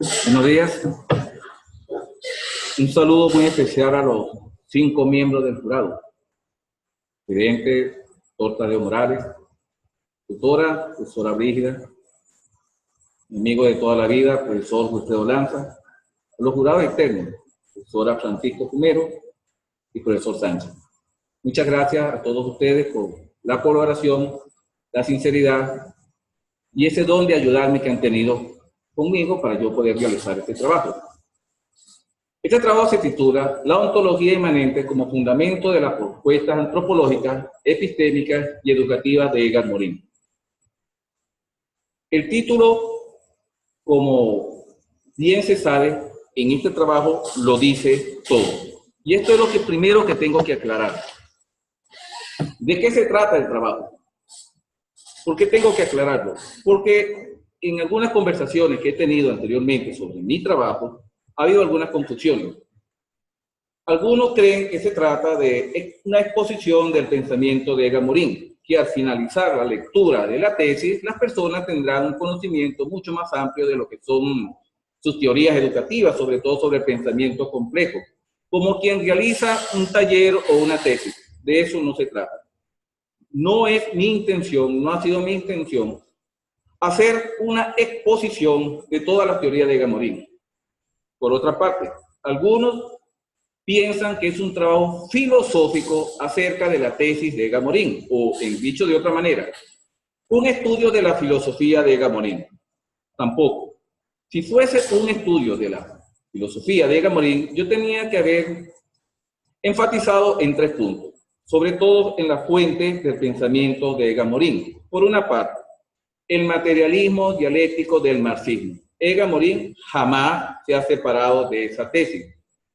Buenos días. Un saludo muy especial a los 5 miembros del jurado. Presidente, doctor Tadeo Morales, profesora Brígida, amigo de toda la vida, profesor Gustavo Lanza, los jurados externos, profesora Francisco Fumero y profesor Sánchez. Muchas gracias a todos ustedes por la colaboración, la sinceridad y ese don de ayudarme que han tenido conmigo para yo poder realizar este trabajo. Este trabajo se titula La ontología inmanente como fundamento de las propuestas antropológicas, epistémicas y educativas de Edgar Morin. El título, como bien se sabe, en este trabajo lo dice todo. Y esto es lo primero que tengo que aclarar. ¿De qué se trata el trabajo? ¿Por qué tengo que aclararlo? Porque en algunas conversaciones que he tenido anteriormente sobre mi trabajo, ha habido algunas confusiones. Algunos creen que se trata de una exposición del pensamiento de Edgar Morin, que al finalizar la lectura de la tesis, las personas tendrán un conocimiento mucho más amplio de lo que son sus teorías educativas, sobre todo sobre el pensamiento complejo, como quien realiza un taller o una tesis. De eso no se trata. No es mi intención, no ha sido mi intención, hacer una exposición de todas las teorías de Edgar Morin. Por otra parte, algunos piensan que es un trabajo filosófico acerca de la tesis de Edgar Morin, o, en dicho de otra manera, un estudio de la filosofía de Edgar Morin. Tampoco. Si fuese un estudio de la filosofía de Edgar Morin, yo tenía que haber enfatizado en 3 puntos, sobre todo en las fuentes del pensamiento de Edgar Morin. Por una parte, el materialismo dialéctico del marxismo. Edgar Morin jamás se ha separado de esa tesis.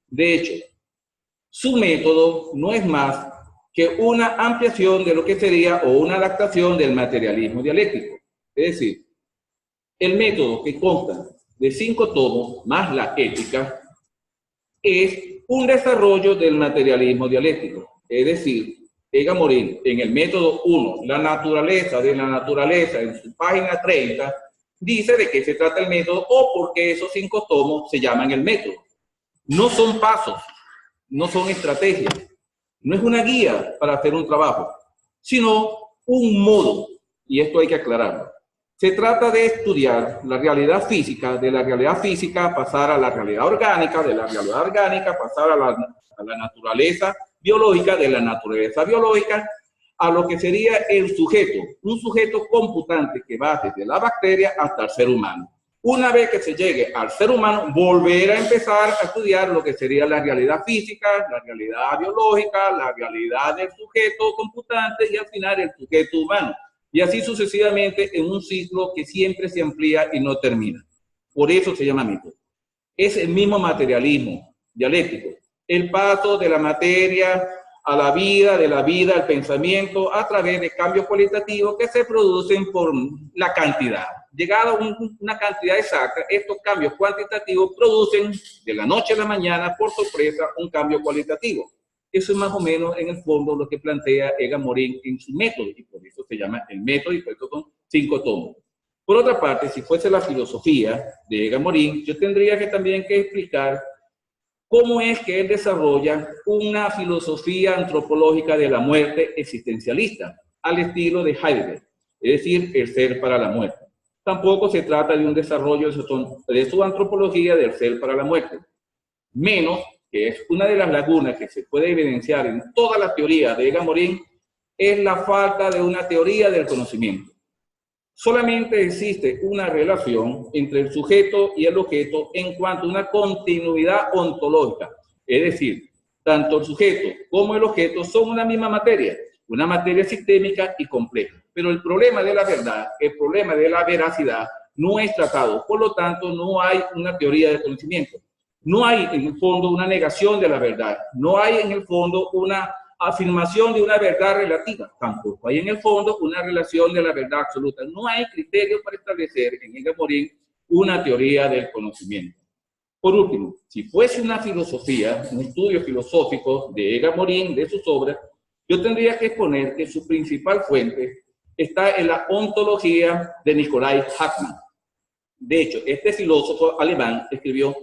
De hecho, su método no es más que una ampliación de lo que sería o una adaptación del materialismo dialéctico. Es decir, el método que consta de 5 tomos más la ética es un desarrollo del materialismo dialéctico. Es decir, Edgar Morin, en el método 1, la naturaleza de la naturaleza, en su página 30, dice de qué se trata el método o por qué esos 5 tomos se llaman el método. No son pasos, no son estrategias, no es una guía para hacer un trabajo, sino un modo, y esto hay que aclararlo. Se trata de estudiar la realidad física, de la realidad física pasar a la realidad orgánica, de la realidad orgánica pasar a la naturaleza biológica, de la naturaleza biológica a lo que sería el sujeto, un sujeto computante que va desde la bacteria hasta el ser humano. Una vez que se llegue al ser humano, volver a empezar a estudiar lo que sería la realidad física, la realidad biológica, la realidad del sujeto computante y al final el sujeto humano. Y así sucesivamente en un ciclo que siempre se amplía y no termina. Por eso se llama mito. Es el mismo materialismo dialéctico. El paso de la materia a la vida, de la vida al pensamiento, a través de cambios cualitativos que se producen por la cantidad. Llegado a una cantidad exacta, estos cambios cuantitativos producen de la noche a la mañana, por sorpresa, un cambio cualitativo. Eso es más o menos, en el fondo, lo que plantea Edgar Morin en su método, y por eso se llama el método, y por eso son 5 tomos. Por otra parte, si fuese la filosofía de Edgar Morin, yo tendría que también que explicar cómo es que él desarrolla una filosofía antropológica de la muerte existencialista, al estilo de Heidegger, es decir, el ser para la muerte. Tampoco se trata de un desarrollo de su antropología del ser para la muerte. Menos, que es una de las lagunas que se puede evidenciar en toda la teoría de Edgar Morin, es la falta de una teoría del conocimiento. Solamente existe una relación entre el sujeto y el objeto en cuanto a una continuidad ontológica. Es decir, tanto el sujeto como el objeto son una misma materia, una materia sistémica y compleja. Pero el problema de la verdad, el problema de la veracidad, no es tratado. Por lo tanto, no hay una teoría del conocimiento. No hay en el fondo una negación de la verdad. No hay en el fondo una afirmación de una verdad relativa. Tampoco hay en el fondo una relación de la verdad absoluta. No hay criterio para establecer en Edgar Morin una teoría del conocimiento. Por último, si fuese una filosofía, un estudio filosófico de Edgar Morin, de sus obras, yo tendría que exponer que su principal fuente está en la ontología de Nikolai Hartmann. De hecho, este filósofo alemán escribió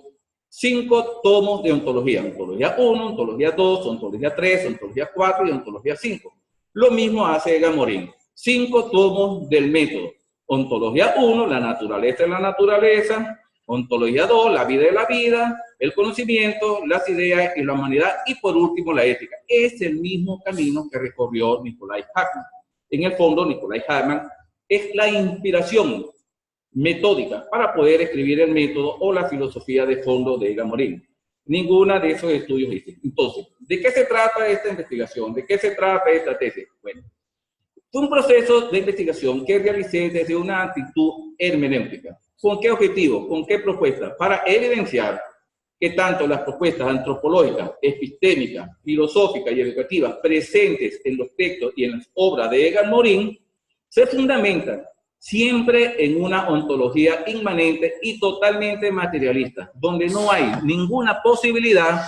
5 tomos de ontología. Ontología 1, ontología 2, ontología 3, ontología 4 y ontología 5. Lo mismo hace Egan Morin. 5 tomos del método. Ontología 1, la naturaleza de la naturaleza. Ontología 2, la vida de la vida, el conocimiento, las ideas y la humanidad. Y por último, la ética. Es el mismo camino que recorrió Nicolai Hartmann. En el fondo, Nicolai Hartmann es la inspiración metódica para poder escribir el método o la filosofía de fondo de Egan Morin. Ninguna de esos estudios dice. Entonces, ¿de qué se trata esta investigación? ¿De qué se trata esta tesis? Bueno, fue un proceso de investigación que realicé desde una actitud hermenéutica. ¿Con qué objetivo? ¿Con qué propuesta? Para evidenciar que tanto las propuestas antropológicas, epistémicas, filosóficas y educativas presentes en los textos y en las obras de Egan Morin se fundamentan siempre en una ontología inmanente y totalmente materialista, donde no hay ninguna posibilidad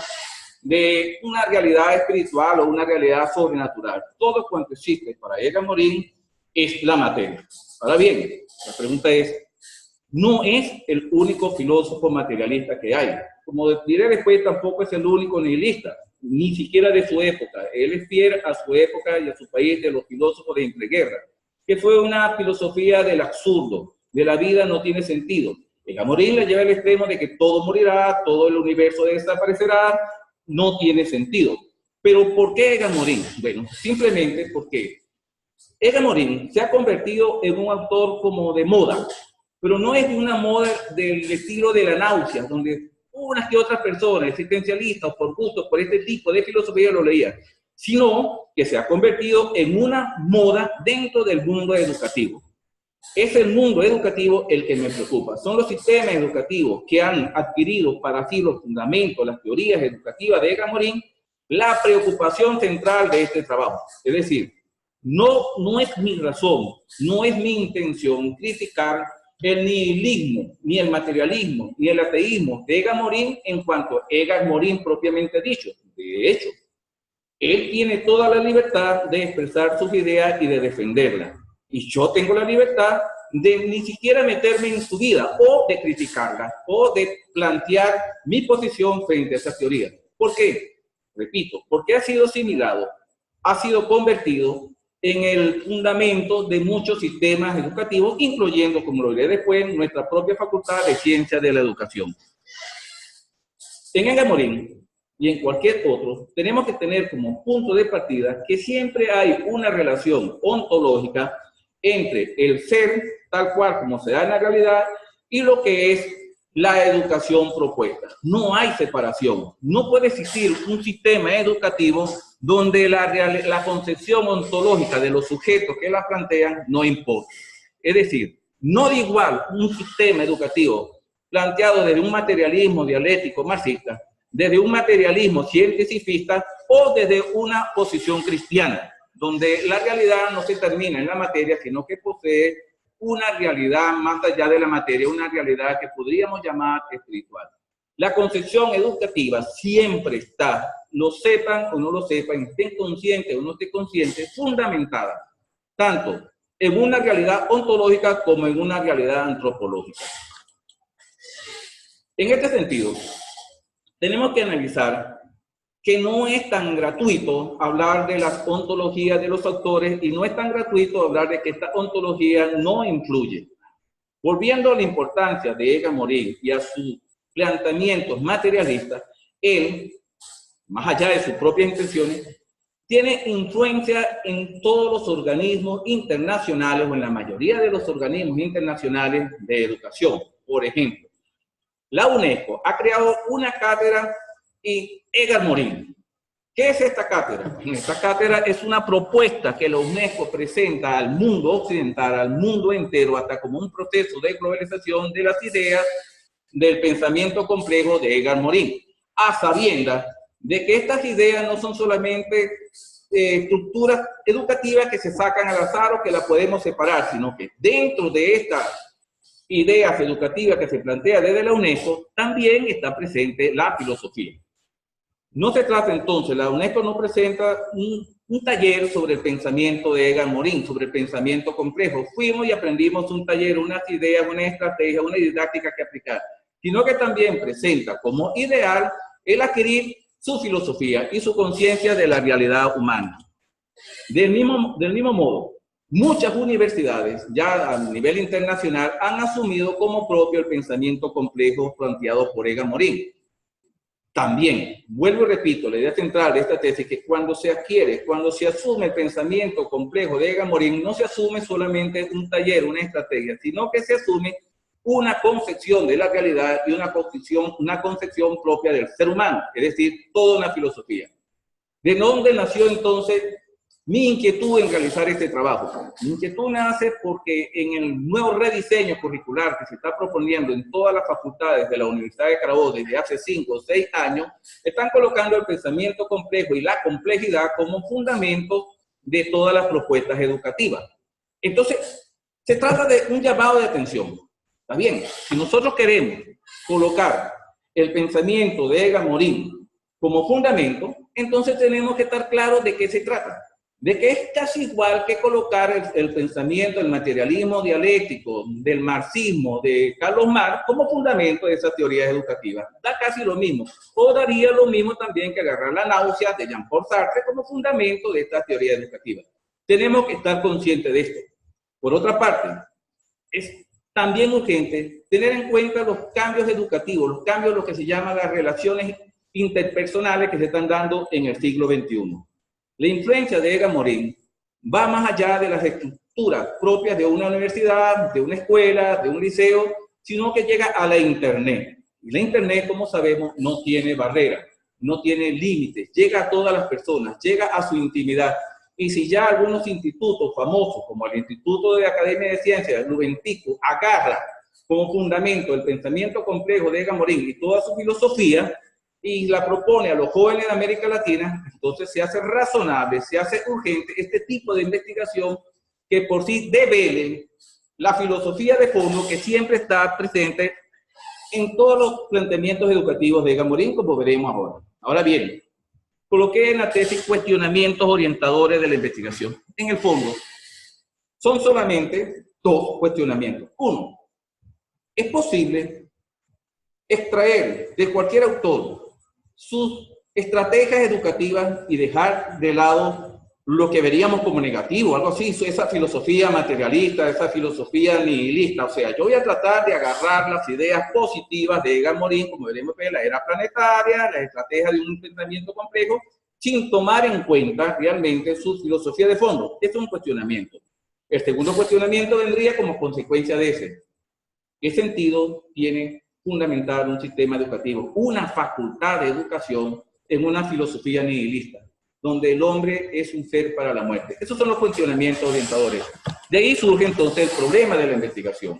de una realidad espiritual o una realidad sobrenatural. Todo cuanto existe para Egan Morin es la materia. Ahora bien, la pregunta es, no es el único filósofo materialista que hay. Como diré después, tampoco es el único nihilista, ni siquiera de su época. Él es fiel a su época y a su país de los filósofos de entreguerra, que fue una filosofía del absurdo, de la vida no tiene sentido. Egan Morin le lleva al extremo de que todo morirá, todo el universo desaparecerá, no tiene sentido. Pero ¿por qué Egan Morin? Bueno, simplemente porque Egan Morin se ha convertido en un autor como de moda, pero no es de una moda del estilo de la náusea, donde unas que otras personas, existencialistas o por gusto, por este tipo de filosofía lo leían, sino que se ha convertido en una moda dentro del mundo educativo. Es el mundo educativo el que me preocupa. Son los sistemas educativos que han adquirido para sí los fundamentos, las teorías educativas de Egan Morin, la preocupación central de este trabajo. Es decir, no es mi razón, no es mi intención criticar el nihilismo, ni el materialismo, ni el ateísmo de Egan Morin en cuanto a Egan Morin propiamente dicho. De hecho, él tiene toda la libertad de expresar sus ideas y de defenderlas. Y yo tengo la libertad de ni siquiera meterme en su vida o de criticarla o de plantear mi posición frente a esa teoría. ¿Por qué? Repito, porque ha sido asimilado, ha sido convertido en el fundamento de muchos sistemas educativos, incluyendo, como lo diré después, nuestra propia Facultad de Ciencias de la Educación. En Egan Morin y en cualquier otro, tenemos que tener como punto de partida que siempre hay una relación ontológica entre el ser, tal cual como se da en la realidad, y lo que es la educación propuesta. No hay separación. No puede existir un sistema educativo donde la concepción ontológica de los sujetos que la plantean no importa. Es decir, no da igual un sistema educativo planteado desde un materialismo dialéctico marxista, desde un materialismo cientificista o desde una posición cristiana, donde la realidad no se termina en la materia, sino que posee una realidad más allá de la materia, una realidad que podríamos llamar espiritual. La concepción educativa siempre está, lo sepan o no lo sepan, estén conscientes o no estén conscientes, fundamentada tanto en una realidad ontológica como en una realidad antropológica. En este sentido, tenemos que analizar que no es tan gratuito hablar de las ontologías de los autores y no es tan gratuito hablar de que esta ontología no influye. Volviendo a la importancia de Egan Morin y a sus planteamientos materialistas, él, más allá de sus propias intenciones, tiene influencia en todos los organismos internacionales o en la mayoría de los organismos internacionales de educación. Por ejemplo, la UNESCO ha creado una cátedra y Egan Morin. ¿Qué es esta cátedra? Esta cátedra es una propuesta que la UNESCO presenta al mundo occidental, al mundo entero, hasta como un proceso de globalización de las ideas del pensamiento complejo de Egan Morin, a sabiendas de que estas ideas no son solamente estructuras educativas que se sacan al azar o que las podemos separar, sino que dentro de estas ideas educativas que se plantea desde la UNESCO, también está presente la filosofía. No se trata entonces, la UNESCO no presenta un un taller sobre el pensamiento de Egan Morin, sobre el pensamiento complejo. Fuimos y aprendimos un taller, unas ideas, una estrategia, una didáctica que aplicar, sino que también presenta como ideal el adquirir su filosofía y su conciencia de la realidad humana. Del mismo modo, muchas universidades, ya a nivel internacional, han asumido como propio el pensamiento complejo planteado por Egan Morin. También, vuelvo y repito, la idea central de esta tesis es que cuando se adquiere, cuando se asume el pensamiento complejo de Egan Morin, no se asume solamente un taller, una estrategia, sino que se asume una concepción de la realidad y una concepción propia del ser humano, es decir, toda una filosofía. ¿De dónde nació entonces mi inquietud en realizar este trabajo? Mi inquietud nace porque en el nuevo rediseño curricular que se está proponiendo en todas las facultades de la Universidad de Carabobo desde hace 5 o 6 años, están colocando el pensamiento complejo y la complejidad como fundamentos de todas las propuestas educativas. Entonces, se trata de un llamado de atención. Está bien, si nosotros queremos colocar el pensamiento de Egan Morin como fundamento, entonces tenemos que estar claros de qué se trata. De que es casi igual que colocar el pensamiento, el materialismo dialéctico, del marxismo, de Carlos Marx, como fundamento de esas teorías educativas. Da casi lo mismo. O daría lo mismo también que agarrar la náusea de Jean-Paul Sartre como fundamento de esta teoría educativa. Tenemos que estar conscientes de esto. Por otra parte, es también urgente tener en cuenta los cambios educativos, los cambios, lo que se llaman las relaciones interpersonales que se están dando en el siglo XXI. La influencia de Egan Morin va más allá de las estructuras propias de una universidad, de una escuela, de un liceo, sino que llega a la Internet. Y la Internet, como sabemos, no tiene barreras, no tiene límites, llega a todas las personas, llega a su intimidad. Y si ya algunos institutos famosos, como el Instituto de Academia de Ciencias, Lubentico, agarra como fundamento el pensamiento complejo de Egan Morin y toda su filosofía, y la propone a los jóvenes de América Latina, entonces se hace razonable, se hace urgente este tipo de investigación que por sí devele la filosofía de fondo que siempre está presente en todos los planteamientos educativos de Egan Morin, como veremos ahora. Ahora bien, coloqué en la tesis cuestionamientos orientadores de la investigación. En el fondo, son solamente 2 cuestionamientos. Uno, ¿es posible extraer de cualquier autor sus estrategias educativas y dejar de lado lo que veríamos como negativo, algo así, esa filosofía materialista, esa filosofía nihilista? O sea, yo voy a tratar de agarrar las ideas positivas de Egan Morin, como veremos en la era planetaria, la estrategia de un pensamiento complejo, sin tomar en cuenta realmente su filosofía de fondo. Este es un cuestionamiento. El segundo cuestionamiento vendría como consecuencia de ese. ¿Qué sentido tiene fundamentar un sistema educativo, una facultad de educación en una filosofía nihilista, donde el hombre es un ser para la muerte? Esos son los cuestionamientos orientadores. De ahí surge entonces el problema de la investigación.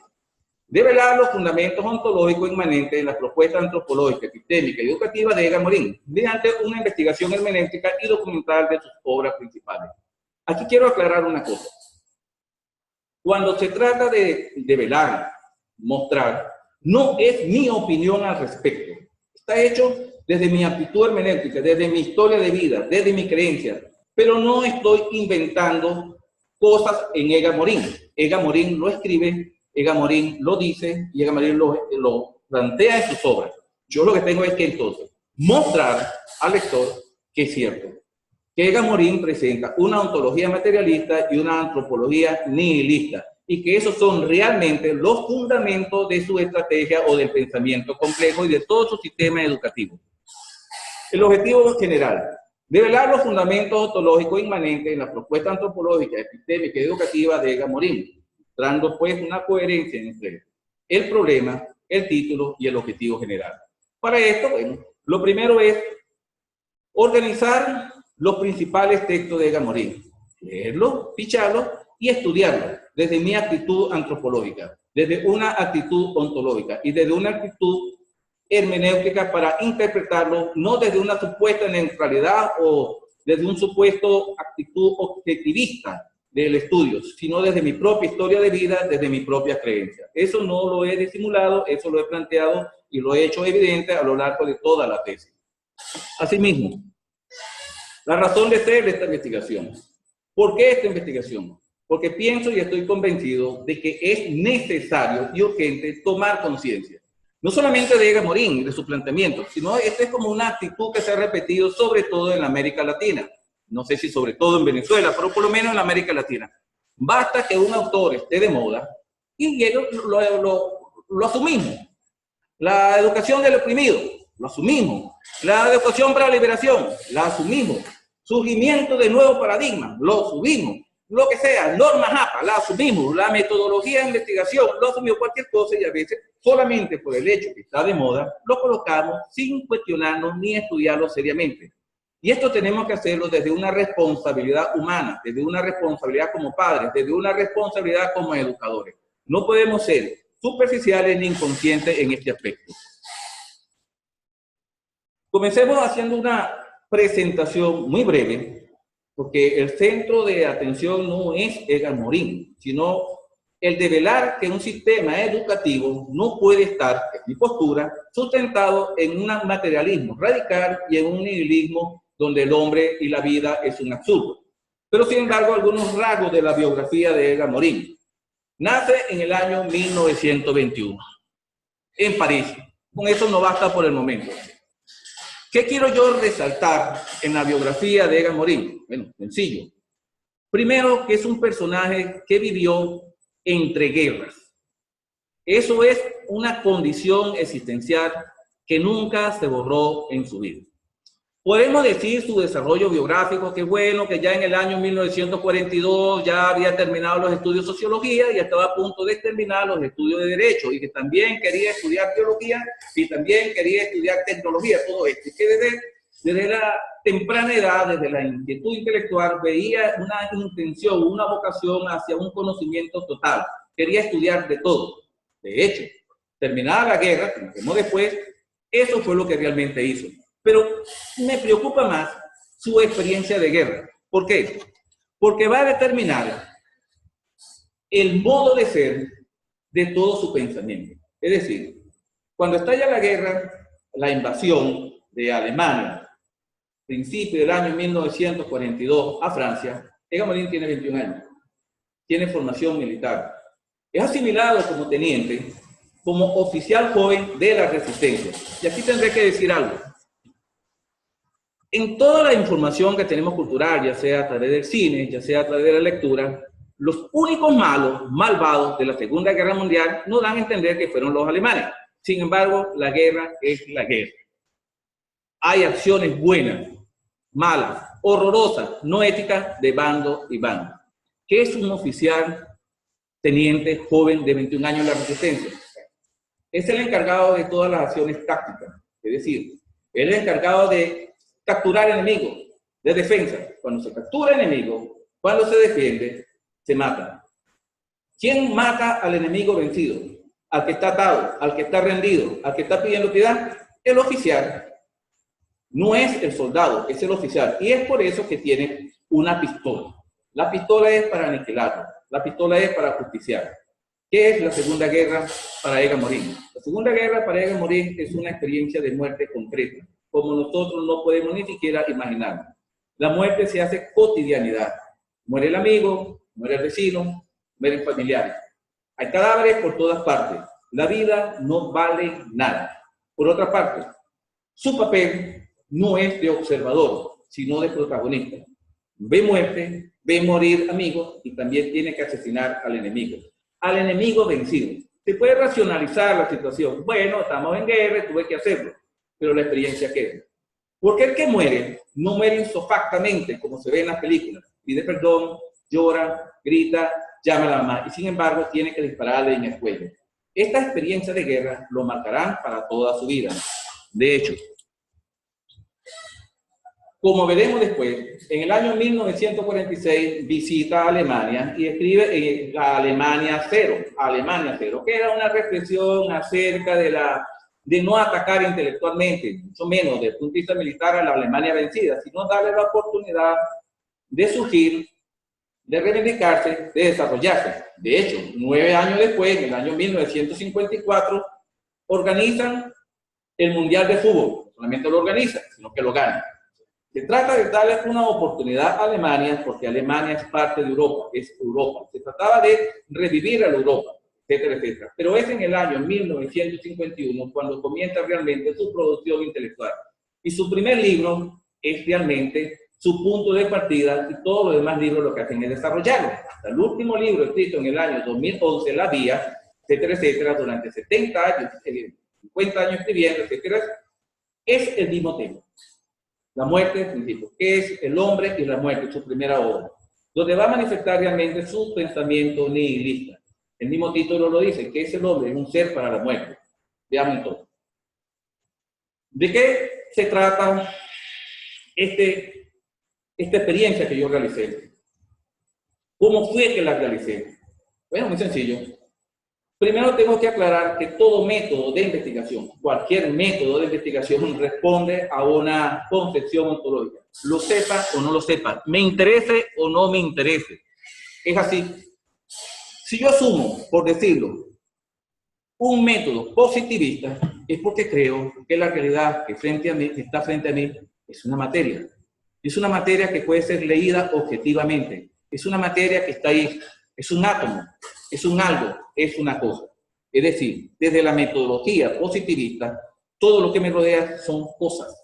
Develar los fundamentos ontológicos inmanentes en las propuestas antropológicas, epistémicas y educativas de Egan Morin, mediante una investigación hermenéutica y documental de sus obras principales. Aquí quiero aclarar una cosa. Cuando se trata de develar, mostrar, no es mi opinión al respecto. Está hecho desde mi aptitud hermenéutica, desde mi historia de vida, desde mi creencia. Pero no estoy inventando cosas en Egan Morin. Egan Morin lo escribe, Egan Morin lo dice y Egan Morin lo plantea en sus obras. Yo lo que tengo es que entonces mostrar al lector que es cierto, que Egan Morin presenta una ontología materialista y una antropología nihilista, y que esos son realmente los fundamentos de su estrategia o del pensamiento complejo y de todo su sistema educativo. El objetivo general: develar los fundamentos ontológicos inmanentes en la propuesta antropológica, epistémica y educativa de Egan Morin, dando pues una coherencia entre el problema, el título y el objetivo general. Para esto, bueno, lo primero es organizar los principales textos de Egan Morin, leerlos, ficharlos y estudiarlos desde mi actitud antropológica, desde una actitud ontológica y desde una actitud hermenéutica para interpretarlo no desde una supuesta neutralidad o desde un supuesto actitud objetivista del estudio, sino desde mi propia historia de vida, desde mi propia creencia. Eso no lo he disimulado, eso lo he planteado y lo he hecho evidente a lo largo de toda la tesis. Asimismo, La razón de ser de esta investigación. ¿Por qué esta investigación? Porque pienso y estoy convencido de que es necesario y urgente tomar conciencia. No solamente de Edgar Morin y de su planteamiento, sino esta es como una actitud que se ha repetido sobre todo en América Latina. No sé si sobre todo en Venezuela, pero por lo menos en América Latina. Basta que un autor esté de moda y lo asumimos. La educación del oprimido, lo asumimos. La educación para la liberación, la asumimos. Surgimiento de nuevos paradigmas, lo asumimos. Lo que sea, normas APA, la asumimos. La metodología de investigación, lo asumimos. Cualquier cosa, y a veces solamente por el hecho que está de moda, lo colocamos sin cuestionarnos ni estudiarlo seriamente. Y esto tenemos que hacerlo desde una responsabilidad humana, desde una responsabilidad como padres, desde una responsabilidad como educadores. No podemos ser superficiales ni inconscientes en este aspecto. Comencemos haciendo una presentación muy breve, porque el centro de atención no es Edgar Morin, sino el develar que un sistema educativo no puede estar, en mi postura, sustentado en un materialismo radical y en un nihilismo donde el hombre y la vida es un absurdo. Pero sin embargo, algunos rasgos de la biografía de Edgar Morin. Nace en el año 1921, en París. Con eso no basta por el momento. ¿Qué quiero yo resaltar en la biografía de Edgar Morin? Bueno, sencillo. Primero, que es un personaje que vivió entre guerras. Eso es una condición existencial que nunca se borró en su vida. Podemos decir su desarrollo biográfico, que bueno, que ya en el año 1942 ya había terminado los estudios de sociología y estaba a punto de terminar los estudios de derecho, y que también quería estudiar teología y también quería estudiar tecnología, todo esto. Y que desde la temprana edad, desde la inquietud intelectual, veía una intención, una vocación hacia un conocimiento total. Quería estudiar de todo. De hecho, terminada la guerra, como vemos después, eso fue lo que realmente hizo. Pero me preocupa más su experiencia de guerra. ¿Por qué? Porque va a determinar el modo de ser de todo su pensamiento. Es decir, cuando estalla la guerra, la invasión de Alemania, principio del año 1942 a Francia, Edgar Morin tiene 21 años, tiene formación militar, es asimilado como teniente, como oficial joven de la resistencia. Y aquí tendré que decir algo. En toda la información que tenemos cultural, ya sea a través del cine, ya sea a través de la lectura, los únicos malos, malvados de la Segunda Guerra Mundial no dan a entender que fueron los alemanes. Sin embargo, la guerra es la guerra. Hay acciones buenas, malas, horrorosas, no éticas de bando y bando. ¿Qué es un oficial teniente joven de 21 años en la resistencia? Es el encargado de todas las acciones tácticas. Es decir, él es el encargado de capturar enemigos, de defensa. Cuando se captura enemigo, cuando se defiende, se mata. ¿Quién mata al enemigo vencido? Al que está atado, al que está rendido, al que está pidiendo piedad. El oficial. No es el soldado, es el oficial. Y es por eso que tiene una pistola. La pistola es para aniquilarlo. La pistola es para justiciar. ¿Qué es la Segunda Guerra para Edgar Morin? La Segunda Guerra para Edgar Morin es una experiencia de muerte concreta, como nosotros no podemos ni siquiera imaginar. La muerte se hace cotidianidad. Muere el amigo, muere el vecino, mueren familiares. Hay cadáveres por todas partes. La vida no vale nada. Por otra parte, su papel no es de observador, sino de protagonista. Ve muerte, ve morir amigos y también tiene que asesinar al enemigo vencido. Se puede racionalizar la situación. Bueno, estamos en guerra, tuve que hacerlo. Pero la experiencia queda. Porque el que muere, no muere insofactamente, como se ve en las películas. Pide perdón, llora, grita, llama a la mamá, y sin embargo tiene que dispararle en el cuello. Esta experiencia de guerra lo marcarán para toda su vida. De hecho, como veremos después, en el año 1946 visita Alemania y escribe Alemania Cero, que era una reflexión acerca de no atacar intelectualmente, mucho menos desde el punto de vista militar a la Alemania vencida, sino darle la oportunidad de surgir, de reivindicarse, de desarrollarse. De hecho, 9 años después, en el año 1954, organizan el Mundial de Fútbol. No solamente lo organizan, sino que lo ganan. Se trata de darle una oportunidad a Alemania, porque Alemania es parte de Europa, es Europa. Se trataba de revivir a la Europa, etcétera, etcétera. Pero es en el año 1951 cuando comienza realmente su producción intelectual. Y su primer libro es realmente su punto de partida, y todos los demás libros lo que hacen es desarrollarlo. Hasta el último libro escrito en el año 2011, La Vía, etcétera, etcétera, durante 70 años, 50 años escribiendo, etcétera, es el mismo tema. La muerte, principio, que es el hombre y la muerte, su primera obra, donde va a manifestar realmente su pensamiento nihilista. El mismo título lo dice, que es el hombre, es un ser para la muerte. Veamos entonces. ¿De qué se trata esta experiencia que yo realicé? ¿Cómo fue que la realicé? Bueno, muy sencillo. Primero tengo que aclarar que todo método de investigación, cualquier método de investigación, responde a una concepción ontológica. Lo sepa o no lo sepa, me interese o no me interese. Es así. Si yo asumo, por decirlo, un método positivista, es porque creo que la realidad que está frente a mí es una materia. Es una materia que puede ser leída objetivamente. Es una materia que está ahí. Es un átomo, es un algo, es una cosa. Es decir, desde la metodología positivista, todo lo que me rodea son cosas,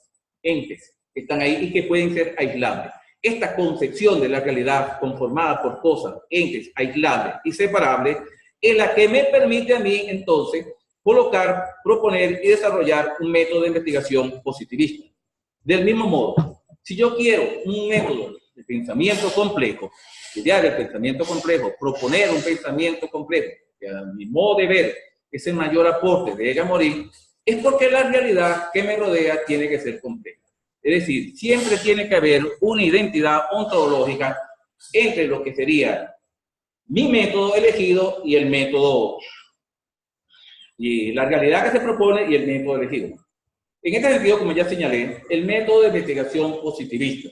entes, que están ahí y que pueden ser aislables. Esta concepción de la realidad conformada por cosas, entes, aislables y separables, es la que me permite a mí, entonces, colocar, proponer y desarrollar un método de investigación positivista. Del mismo modo, si yo quiero un método de pensamiento complejo, estudiar el pensamiento complejo, proponer un pensamiento complejo, que a mi modo de ver es el mayor aporte de Ega Morin, es porque la realidad que me rodea tiene que ser compleja. Es decir, siempre tiene que haber una identidad ontológica entre lo que sería mi método elegido y el método, y la realidad que se propone y el método elegido. En este sentido, como ya señalé, el método de investigación positivista.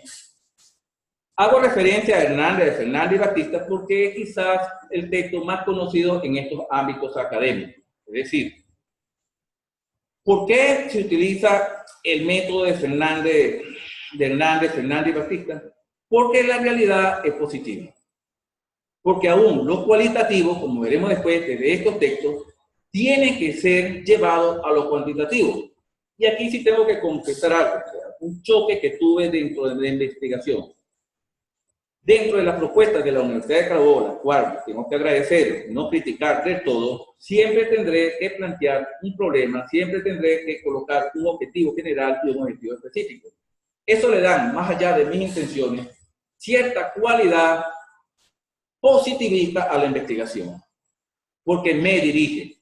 Hago referencia a Hernández, Fernández y Batista porque es quizás el texto más conocido en estos ámbitos académicos. Es decir, ¿por qué se utiliza el método de Hernández, Fernández y Batista? Porque la realidad es positiva. Porque aún lo cualitativo, como veremos después de estos textos, tiene que ser llevado a lo cuantitativo. Y aquí sí tengo que confesar algo, un choque que tuve dentro de la investigación. Dentro de las propuestas de la Universidad de Carabobo, la cual tengo que agradecer, no criticar del todo, siempre tendré que plantear un problema, siempre tendré que colocar un objetivo general y un objetivo específico. Eso le da, más allá de mis intenciones, cierta cualidad positivista a la investigación, porque me dirige,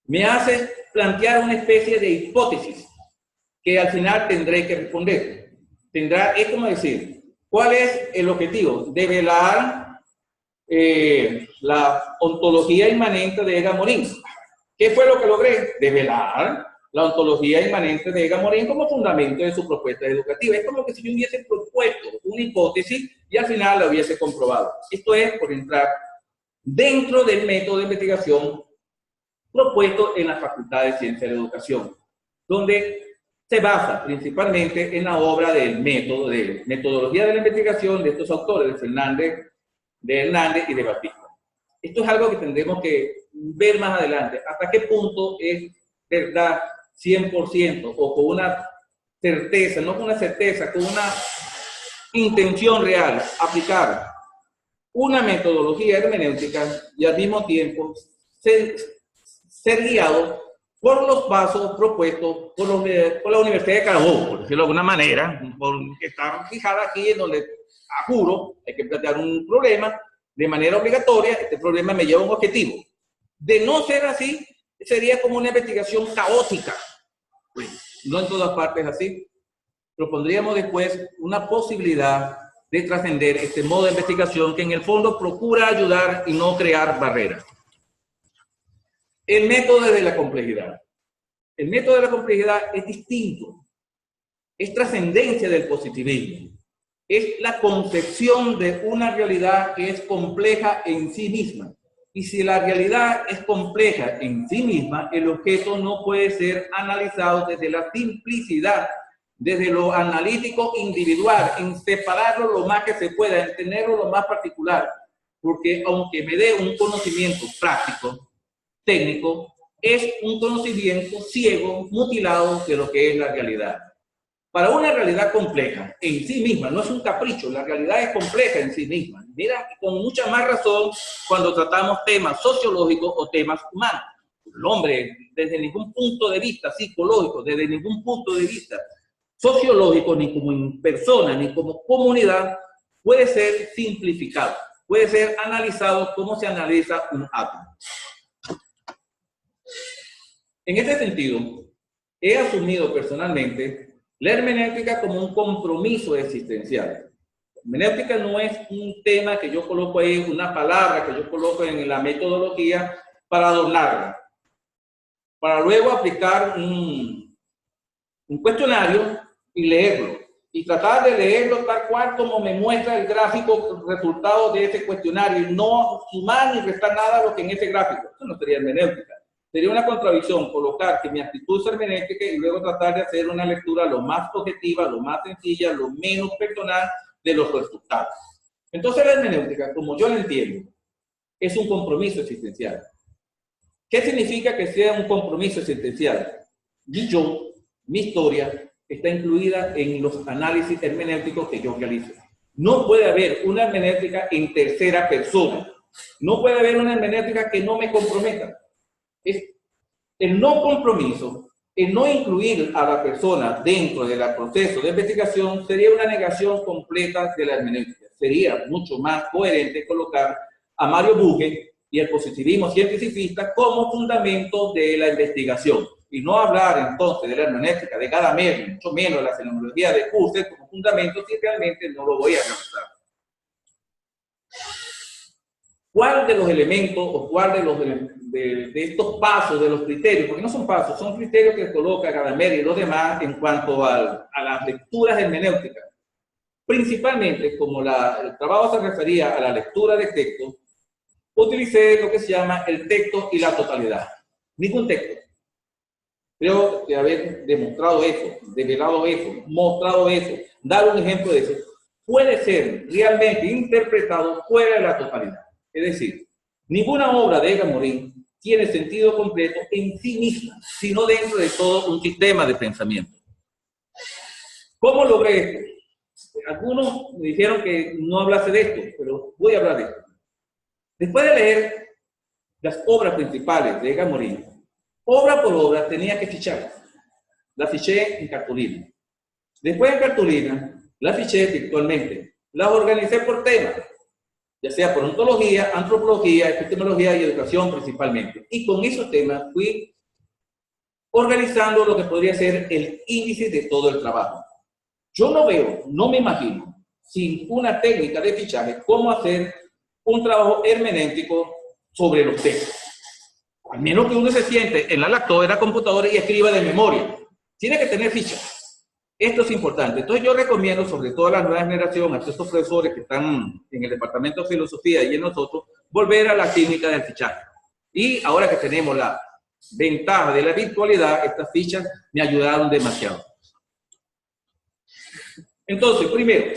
me hace plantear una especie de hipótesis que al final tendré que responder. Es como decir, ¿cuál es el objetivo? Develar la ontología inmanente de Ega Morin. ¿Qué fue lo que logré? Develar la ontología inmanente de Ega Morin como fundamento de su propuesta educativa. Es como que si yo hubiese propuesto una hipótesis y al final la hubiese comprobado. Esto es por entrar dentro del método de investigación propuesto en la Facultad de Ciencias de la Educación, donde se basa principalmente en la obra del método, de metodología de la investigación de estos autores, de Hernández y de Batista. Esto es algo que tendremos que ver más adelante, hasta qué punto es verdad 100% o con una certeza, no con una certeza, con una intención real, aplicar una metodología hermenéutica y al mismo tiempo ser guiado por los pasos propuestos por la Universidad de Carabobo, por decirlo de alguna manera, que está fijada aquí en donde, a juro, hay que plantear un problema de manera obligatoria. Este problema me lleva a un objetivo. De no ser así, sería como una investigación caótica. Bueno, no en todas partes así. Propondríamos después una posibilidad de trascender este modo de investigación que en el fondo procura ayudar y no crear barreras. El método de la complejidad. El método de la complejidad es distinto. Es trascendencia del positivismo. Es la concepción de una realidad que es compleja en sí misma. Y si la realidad es compleja en sí misma, el objeto no puede ser analizado desde la simplicidad desde lo analítico individual, en separarlo lo más que se pueda, en tenerlo lo más particular, porque aunque me dé un conocimiento práctico, técnico, es un conocimiento ciego, mutilado de lo que es la realidad. Para una realidad compleja en sí misma, no es un capricho, la realidad es compleja en sí misma. Mira, con mucha más razón cuando tratamos temas sociológicos o temas humanos. El hombre, desde ningún punto de vista psicológico, desde ningún punto de vista sociológico, ni como persona, ni como comunidad, puede ser simplificado, puede ser analizado como se analiza un átomo. En este sentido, he asumido personalmente la hermenéutica como un compromiso existencial. Hermenéutica no es un tema que yo coloco ahí, una palabra que yo coloco en la metodología para adornarla, para luego aplicar un cuestionario y leerlo, y tratar de leerlo tal cual como me muestra el gráfico resultado de ese cuestionario, y no sumar ni restar nada a lo que en ese gráfico. Eso no sería hermenéutica. Sería una contradicción colocar que mi actitud es hermenéutica y luego tratar de hacer una lectura lo más objetiva, lo más sencilla, lo menos personal de los resultados. Entonces la hermenéutica, como yo la entiendo, es un compromiso existencial. ¿Qué significa que sea un compromiso existencial? Mi historia, está incluida en los análisis hermenéuticos que yo realizo. No puede haber una hermenéutica en tercera persona. No puede haber una hermenéutica que no me comprometa. El no compromiso, el no incluir a la persona dentro del proceso de investigación sería una negación completa de la hermenéutica. Sería mucho más coherente colocar a Mario Bunge y el positivismo cientificista como fundamento de la investigación y no hablar entonces de la hermenéutica de Gadamer, mucho menos de la fenomenología de Husserl como fundamento si realmente no lo voy a realizar. ¿Cuál de los elementos o cuál de estos pasos, de los criterios, porque no son pasos, son criterios que coloca Gadamer y los demás en cuanto a las lecturas hermenéuticas? Principalmente, como el trabajo se refería a la lectura de textos, utilicé lo que se llama el texto y la totalidad. Ningún texto. Creo que haber demostrado eso, develado eso, mostrado eso, dar un ejemplo de eso, puede ser realmente interpretado fuera de la totalidad. Es decir, ninguna obra de Edgar Morin tiene sentido completo en sí misma, sino dentro de todo un sistema de pensamiento. ¿Cómo logré esto? Algunos me dijeron que no hablase de esto, pero voy a hablar de esto. Después de leer las obras principales de Edgar Morin, obra por obra tenía que ficharlas. La fiché en cartulina. Después en cartulina, la fiché virtualmente. Las organicé por temas, ya sea por ontología, antropología, epistemología y educación principalmente. Y con esos temas fui organizando lo que podría ser el índice de todo el trabajo. Yo no veo, no me imagino, sin una técnica de fichaje, cómo hacer un trabajo hermenéutico sobre los textos. Al menos que uno se siente en la lactadora, computadora y escriba de memoria. Tiene que tener fichas. Esto es importante. Entonces yo recomiendo, sobre todo a la nueva generación, a estos profesores que están en el departamento de filosofía y en nosotros, volver a la técnica del fichaje. Y ahora que tenemos la ventaja de la virtualidad, estas fichas me ayudaron demasiado. Entonces, primero,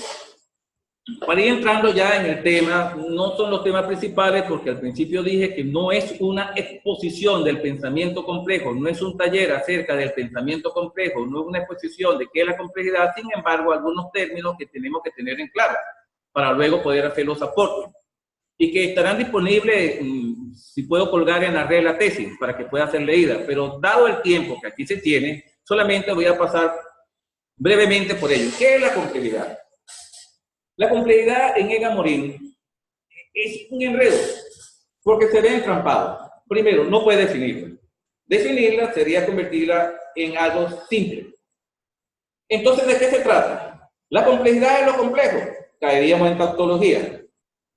para ir entrando ya en el tema, no son los temas principales porque al principio dije que no es una exposición del pensamiento complejo, no es un taller acerca del pensamiento complejo, no es una exposición de qué es la complejidad, sin embargo, algunos términos que tenemos que tener en claro para luego poder hacer los aportes y que estarán disponibles, si puedo colgar en la red la tesis para que pueda ser leída, pero dado el tiempo que aquí se tiene, solamente voy a pasar brevemente por ello. ¿Qué es la complejidad? La complejidad en Edgar Morin es un enredo, porque se ve entrampado. Primero, no puede definirla. Definirla sería convertirla en algo simple. Entonces, ¿de qué se trata? La complejidad es lo complejo. Caeríamos en tautología.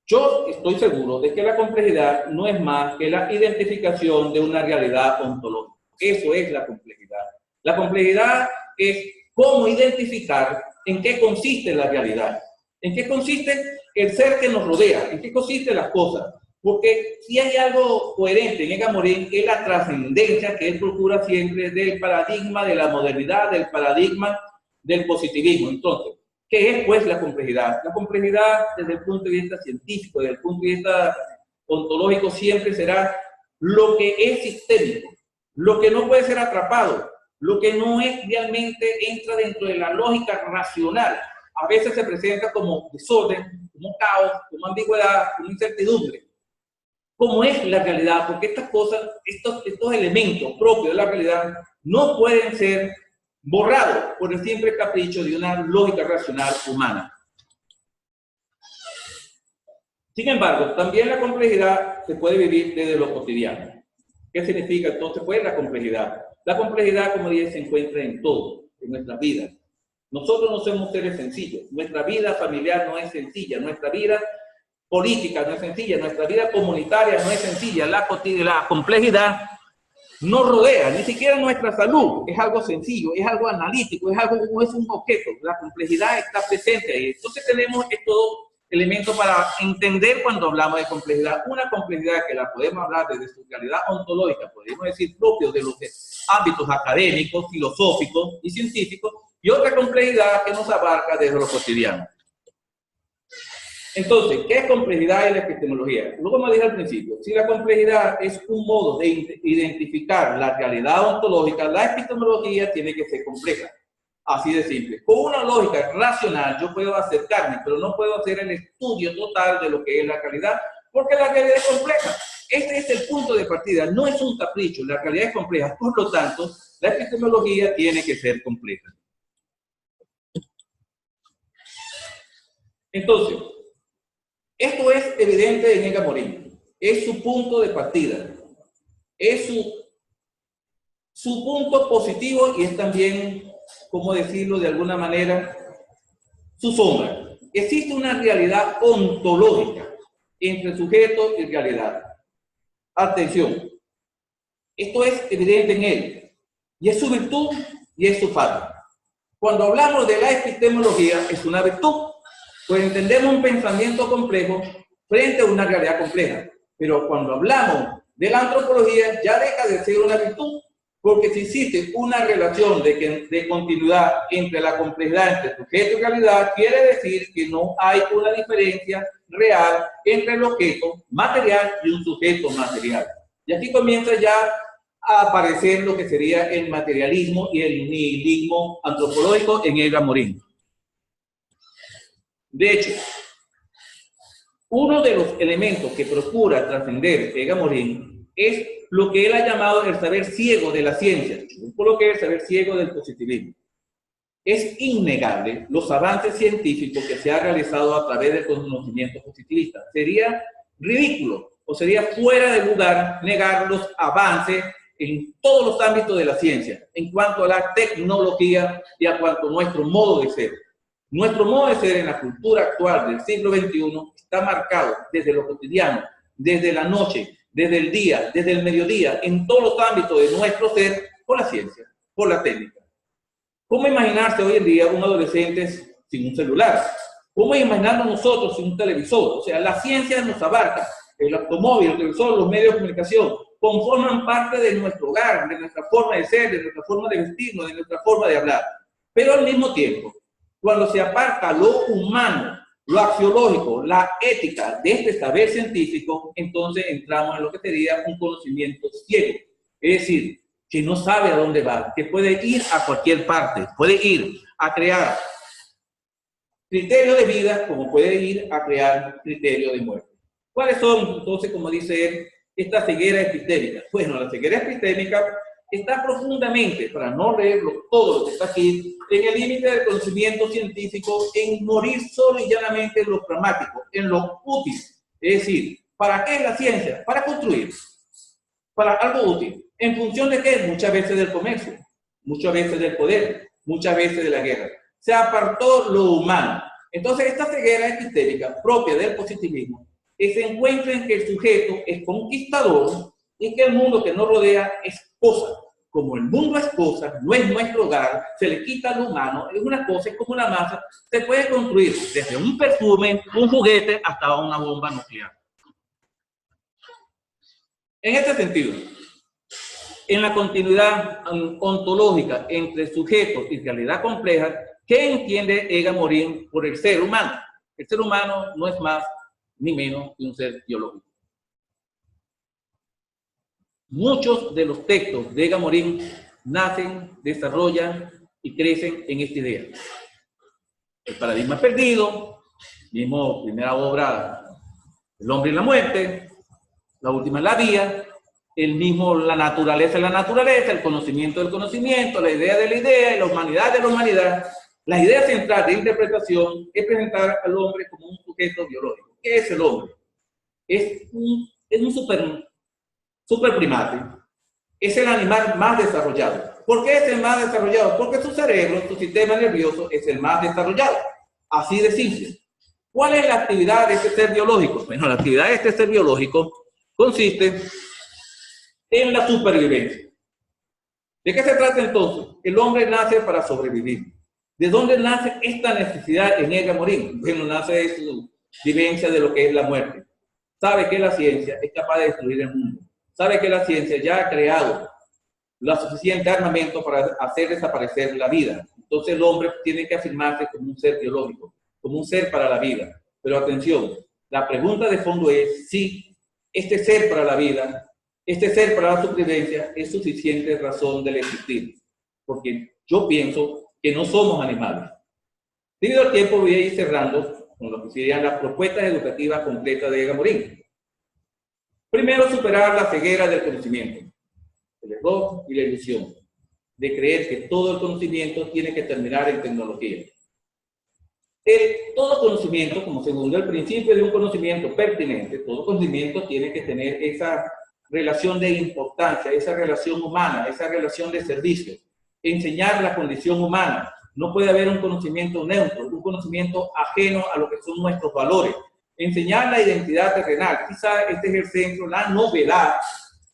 Yo estoy seguro de que la complejidad no es más que la identificación de una realidad ontológica. Eso es la complejidad. La complejidad es cómo identificar en qué consiste la realidad. ¿En qué consiste el ser que nos rodea? ¿En qué consisten las cosas? Porque si hay algo coherente en Edgar Morin es la trascendencia que él procura siempre del paradigma de la modernidad, del paradigma del positivismo. Entonces, ¿qué es pues la complejidad? La complejidad desde el punto de vista científico, desde el punto de vista ontológico, siempre será lo que es sistémico, lo que no puede ser atrapado, lo que no es realmente entra dentro de la lógica racional. A veces se presenta como desorden, como caos, como ambigüedad, como incertidumbre. ¿Cómo es la realidad? Porque estas cosas, estos elementos propios de la realidad no pueden ser borrados por el simple capricho de una lógica racional humana. Sin embargo, también la complejidad se puede vivir desde lo cotidiano. ¿Qué significa entonces pues la complejidad? La complejidad, como dije, se encuentra en todo, en nuestras vidas. Nosotros no somos seres sencillos. Nuestra vida familiar no es sencilla. Nuestra vida política no es sencilla. Nuestra vida comunitaria no es sencilla. La complejidad nos rodea. Ni siquiera nuestra salud es algo sencillo, es algo analítico, es un objeto. La complejidad está presente ahí. Entonces tenemos estos elementos para entender cuando hablamos de complejidad. Una complejidad que la podemos hablar desde su realidad ontológica, podemos decir propio de los ámbitos académicos, filosóficos y científicos, y otra complejidad que nos abarca desde lo cotidiano. Entonces, ¿qué es complejidad en la epistemología? Luego como dije al principio, si la complejidad es un modo de identificar la realidad ontológica, la epistemología tiene que ser compleja. Así de simple. Con una lógica racional yo puedo acercarme, pero no puedo hacer el estudio total de lo que es la realidad, porque la realidad es compleja. Este es el punto de partida, no es un capricho, la realidad es compleja. Por lo tanto, la epistemología tiene que ser compleja. Entonces, esto es evidente en Edgar Morin. Es su punto de partida. Es su punto positivo y es también, ¿cómo decirlo de alguna manera? Su sombra. Existe una realidad ontológica entre sujeto y realidad. Atención. Esto es evidente en él. Y es su virtud y es su falta. Cuando hablamos de la epistemología, es una virtud. Pues entendemos un pensamiento complejo frente a una realidad compleja. Pero cuando hablamos de la antropología, ya deja de ser una virtud, porque si existe una relación de continuidad entre la complejidad entre sujeto y realidad, quiere decir que no hay una diferencia real entre el objeto material y un sujeto material. Y aquí comienza ya a aparecer lo que sería el materialismo y el nihilismo antropológico en Edgar Morin. De hecho, uno de los elementos que procura trascender Edgar Morin es lo que él ha llamado el saber ciego de la ciencia, lo que es el saber ciego del positivismo. Es innegable los avances científicos que se han realizado a través del conocimiento positivista. Sería ridículo o sería fuera de lugar negar los avances en todos los ámbitos de la ciencia, en cuanto a la tecnología y a cuanto a nuestro modo de ser. Nuestro modo de ser en la cultura actual del siglo XXI está marcado desde lo cotidiano, desde la noche, desde el día, desde el mediodía, en todos los ámbitos de nuestro ser, por la ciencia, por la técnica. ¿Cómo imaginarse hoy en día un adolescente sin un celular? ¿Cómo imaginarnos nosotros sin un televisor? O sea, la ciencia nos abarca. El automóvil, el televisor, los medios de comunicación conforman parte de nuestro hogar, de nuestra forma de ser, de nuestra forma de vestirnos, de nuestra forma de hablar. Pero al mismo tiempo, cuando se aparta lo humano, lo axiológico, la ética de este saber científico, entonces entramos en lo que sería un conocimiento ciego. Es decir, que no sabe a dónde va, que puede ir a cualquier parte, puede ir a crear criterio de vida como puede ir a crear criterio de muerte. ¿Cuáles son, entonces, como dice él, esta ceguera epistémica? Bueno, la ceguera epistémica está profundamente, para no leerlo todo lo que está aquí, en el límite del conocimiento científico, en morir solo y llanamente en lo pragmático, en lo útil. Es decir, ¿para qué es la ciencia? Para construir, para algo útil. ¿En función de qué? Muchas veces del comercio, muchas veces del poder, muchas veces de la guerra. Se apartó lo humano. Entonces, esta ceguera epistémica propia del positivismo se encuentra en que el sujeto es conquistador y que el mundo que nos rodea es cosa. Como el mundo es cosa, no es nuestro hogar, se le quita lo humano, es una cosa, es como una masa, se puede construir desde un perfume, un juguete, hasta una bomba nuclear. En este sentido, en la continuidad ontológica entre sujeto y realidad compleja, ¿Qué entiende Egan Morin por el ser humano? El ser humano no es más ni menos que un ser biológico. Muchos de los textos de Egan Morin nacen, desarrollan y crecen en esta idea. El paradigma perdido, mismo primera obra, El hombre y la muerte, la última es La vía, el mismo La naturaleza de la naturaleza, el conocimiento del conocimiento, la idea de la idea y la humanidad de la humanidad. La idea central de interpretación es presentar al hombre como un sujeto biológico. ¿Qué es el hombre? Es un super primate. Es el animal más desarrollado. ¿Por qué es el más desarrollado? Porque su cerebro, su sistema nervioso es el más desarrollado. Así de simple. ¿Cuál es la actividad de este ser biológico? Bueno, la actividad de este ser biológico consiste en la supervivencia. ¿De qué se trata entonces? El hombre nace para sobrevivir. ¿De dónde nace esta necesidad en Egan Morin? Bueno, nace de su vivencia de lo que es la muerte. Sabe que la ciencia es capaz de destruir el mundo. Sabe que la ciencia ya ha creado lo suficiente armamento para hacer desaparecer la vida. Entonces el hombre tiene que afirmarse como un ser biológico, como un ser para la vida. Pero atención, la pregunta de fondo es si este ser para la vida, este ser para la supervivencia es suficiente razón de existir. Porque yo pienso que no somos animales. Debido al tiempo voy a ir cerrando con lo que serían las propuestas educativas completas de Egan Morin. Primero, superar la ceguera del conocimiento, el error y la ilusión de creer que todo el conocimiento tiene que terminar en tecnología. Todo conocimiento, como segundo el principio de un conocimiento pertinente, todo conocimiento tiene que tener esa relación de importancia, esa relación humana, esa relación de servicio. Enseñar la condición humana. No puede haber un conocimiento neutro, un conocimiento ajeno a lo que son nuestros valores. Enseñar la identidad terrenal. Quizá este es el centro, la novedad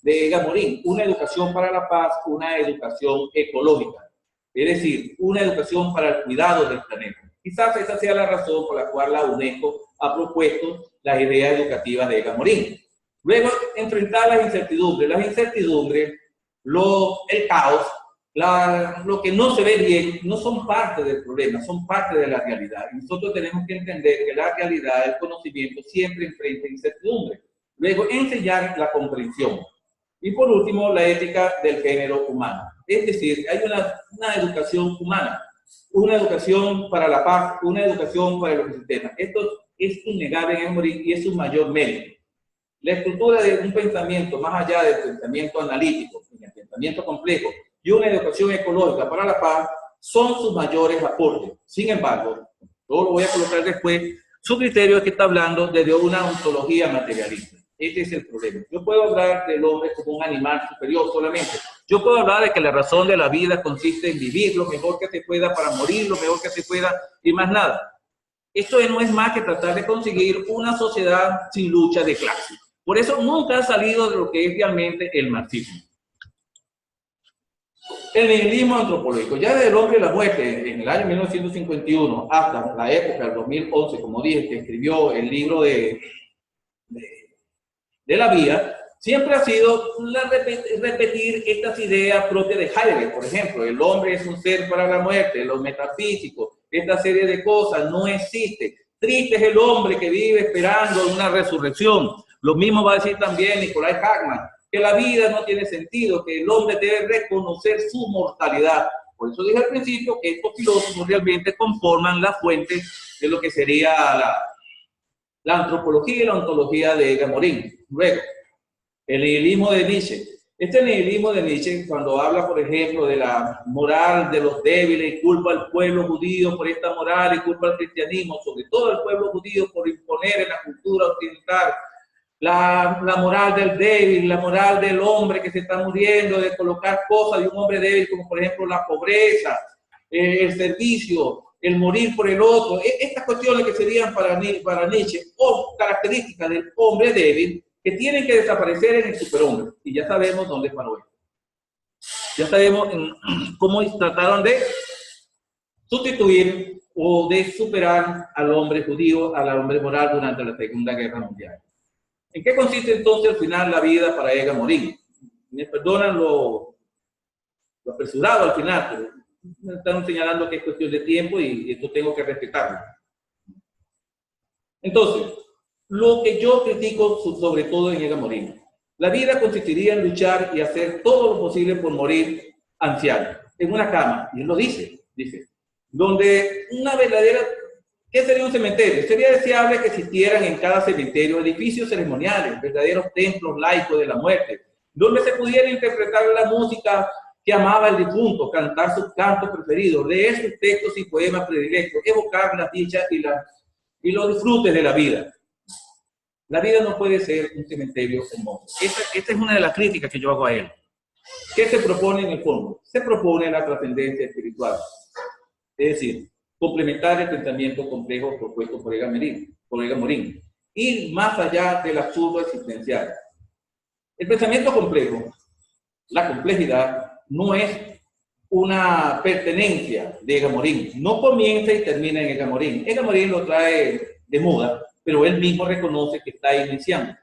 de Egan Morin. Una educación para la paz, una educación ecológica. Es decir, una educación para el cuidado del planeta. Quizás esa sea la razón por la cual la UNESCO ha propuesto la idea educativa de Egan Morin. Luego, enfrentar las incertidumbres. Las incertidumbres, el caos, lo que no se ve bien, no son parte del problema, son parte de la realidad. Y nosotros tenemos que entender que la realidad, el conocimiento, siempre enfrenta incertidumbre. Luego, enseñar la comprensión. Y por último, la ética del género humano. Es decir, hay una educación humana, una educación para la paz, una educación para el ecosistema. Esto es innegable en Egan Morin y es su mayor mérito. La estructura de un pensamiento más allá del pensamiento analítico, el pensamiento complejo, y una educación ecológica para la paz son sus mayores aportes. Sin embargo, todo lo voy a colocar después, su criterio es que está hablando desde una ontología materialista. Este es el problema. Yo puedo hablar del hombre como un animal superior solamente. Yo puedo hablar de que la razón de la vida consiste en vivir lo mejor que se pueda para morir lo mejor que se pueda y más nada. Esto no es más que tratar de conseguir una sociedad sin lucha de clase. Por eso nunca ha salido de lo que es realmente el marxismo. El nihilismo antropológico. Ya desde El hombre y la muerte, en el año 1951, hasta la época del 2011, como dije, que escribió el libro de La vía, siempre ha sido repetir estas ideas propias de Heidegger, por ejemplo. El hombre es un ser para la muerte, los metafísicos, esta serie de cosas no existe. Triste es el hombre que vive esperando una resurrección. Lo mismo va a decir también Nicolai Hagmann, que la vida no tiene sentido, que el hombre debe reconocer su mortalidad. Por eso dije al principio que estos filósofos realmente conforman la fuente de lo que sería la antropología y la ontología de Egan Morin. Luego, el nihilismo de Nietzsche. Este nihilismo de Nietzsche, cuando habla, por ejemplo, de la moral de los débiles y culpa al pueblo judío por esta moral y culpa al cristianismo, sobre todo al pueblo judío por imponer en la cultura occidental la moral del débil, la moral del hombre que se está muriendo, de colocar cosas de un hombre débil, como por ejemplo la pobreza, el servicio, el morir por el otro. Estas cuestiones que serían para Nietzsche o características del hombre débil que tienen que desaparecer en el superhombre. Y ya sabemos dónde paró esto. Ya sabemos cómo trataron de sustituir o de superar al hombre judío, al hombre moral durante la Segunda Guerra Mundial. ¿En qué consiste entonces al final la vida para Egan Morin? Me perdonan lo apresurado al final, pero me están señalando que es cuestión de tiempo y esto tengo que respetarlo. Entonces, lo que yo critico sobre todo en Ega Morín, la vida consistiría en luchar y hacer todo lo posible por morir anciano, en una cama, y él lo dice, donde una verdadera, ¿qué sería un cementerio? Sería deseable que existieran en cada cementerio edificios ceremoniales, verdaderos templos laicos de la muerte, donde se pudiera interpretar la música que amaba el difunto, cantar sus cantos preferidos, leer sus textos y poemas predilectos, evocar las dichas y los disfrutes de la vida. La vida no puede ser un cementerio hermoso. Esta es una de las críticas que yo hago a él. ¿Qué se propone en el fondo? Se propone la trascendencia espiritual. Es decir, complementar el pensamiento complejo propuesto por Ega Morín. Ir más allá del absurdo existencial. El pensamiento complejo, la complejidad, no es una pertenencia de Ega Morín. No comienza y termina en Ega Morín. Ega Morín lo trae de moda, pero él mismo reconoce que está iniciando.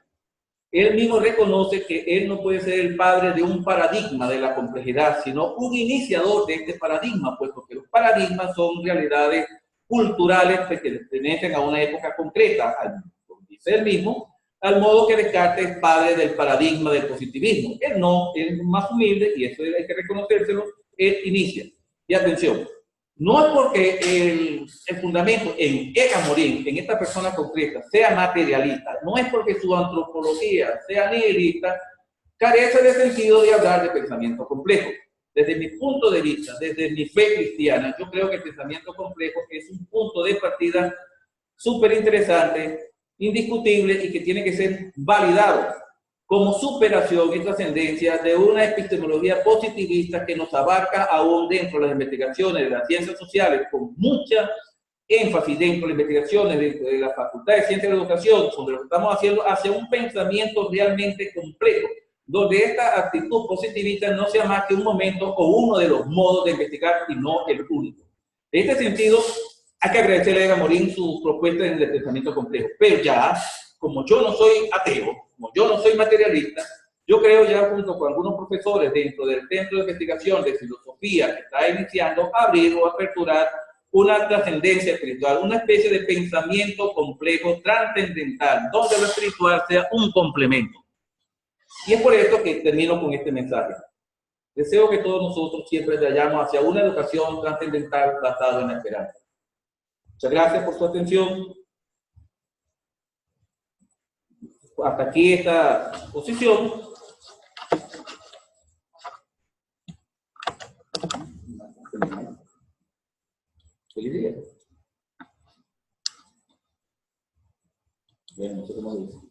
Él mismo reconoce que él no puede ser el padre de un paradigma de la complejidad, sino un iniciador de este paradigma, puesto que los paradigmas son realidades culturales que pertenecen a una época concreta, dice él mismo, al modo que Descartes es padre del paradigma del positivismo. Él no, él es más humilde, y eso hay que reconocérselo, él inicia. Y atención, no es porque el fundamento en Ega Morín, en esta persona concreta, sea materialista, no es porque su antropología sea nihilista, carece de sentido de hablar de pensamiento complejo. Desde mi punto de vista, desde mi fe cristiana, yo creo que el pensamiento complejo es un punto de partida súper interesante, indiscutible y que tiene que ser validado como superación y trascendencia de una epistemología positivista que nos abarca aún dentro de las investigaciones de las ciencias sociales, con mucha énfasis dentro de las investigaciones de la Facultad de Ciencias de la Educación, sobre lo que estamos haciendo, hacia un pensamiento realmente complejo, donde esta actitud positivista no sea más que un momento o uno de los modos de investigar y no el único. En este sentido, hay que agradecerle a Ega Morín su propuesta en el pensamiento complejo, pero ya, como yo no soy ateo, como yo no soy materialista, yo creo ya junto con algunos profesores dentro del Centro de Investigación de Filosofía que está iniciando, abrir o aperturar una trascendencia espiritual, una especie de pensamiento complejo trascendental, donde lo espiritual sea un complemento. Y es por esto que termino con este mensaje. Deseo que todos nosotros siempre vayamos hacia una educación trascendental basada en la esperanza. Muchas gracias por su atención. Hasta aquí esta exposición. Feliz día. Bien, no sé cómo dice.